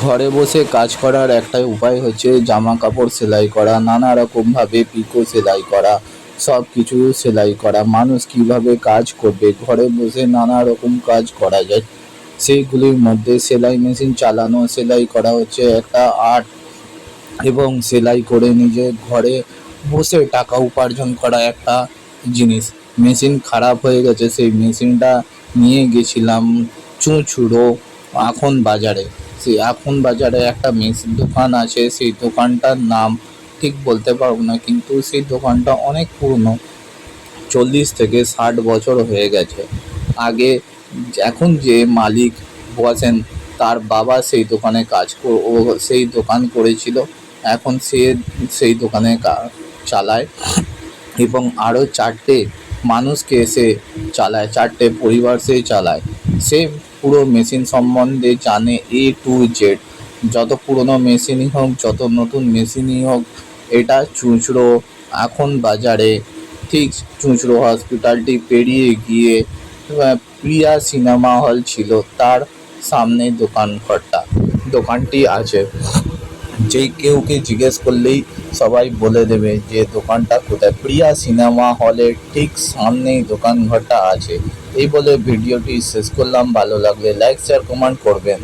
ঘরে বসে কাজ করার একটাই উপায় হচ্ছে জামা কাপড় সেলাই করা, নানা রকমভাবে পিকো সেলাই করা, সব কিছু সেলাই করা। মানুষ কীভাবে কাজ করবে, ঘরে বসে নানা রকম কাজ করা যায়। সেইগুলির মধ্যে সেলাই মেশিন চালানো, সেলাই করা হচ্ছে একটা আর্ট, এবং সেলাই করে নিজে ঘরে বসে টাকা উপার্জন করা একটা জিনিস। মেশিন খারাপ হয়ে গেছে, সেই মেশিনটা নিয়ে গেছিলাম চুঁচুড়ো আখন বাজারে। সেই আখন বাজারে একটা মেশিন দোকান আছে, সেই দোকানটার নাম ঠিক বলতে পারবো না, কিন্তু সেই দোকানটা অনেক পুরনো, 40 থেকে 60 বছর হয়ে গেছে। আগে এখন যে মালিক বসেন, তার বাবা সেই দোকানে ও সেই দোকান করেছিল। এখন সে সেই দোকানে চালায়, এবং আরও 4টে মানুষকে সে চালায়, 4টে পরিবার সে চালায়। সে পুরো মেশিন সম্বন্ধে জানে A to Z। যত পুরনো মেশিনই হোক, যত নতুন মেশিনই হোক, এটা চুঁচুড়ো এখন বাজারে, ঠিক চুঁচুড়ো হসপিটালটি পেরিয়ে গিয়ে প্রিয়া সিনেমা হল ছিল, তার সামনে দোকানটি আছে। যে কেউকে জিজ্ঞেস করলেই সবাই বলে দেবে যে দোকানটা কোথায়। প্রিয়া সিনেমা হলের ঠিক সামনেই দোকান ঘরটা আছে। এই বলে ভিডিওটি শেষ করলাম। ভালো লাগলে লাইক শেয়ার কমেন্ট করবেন।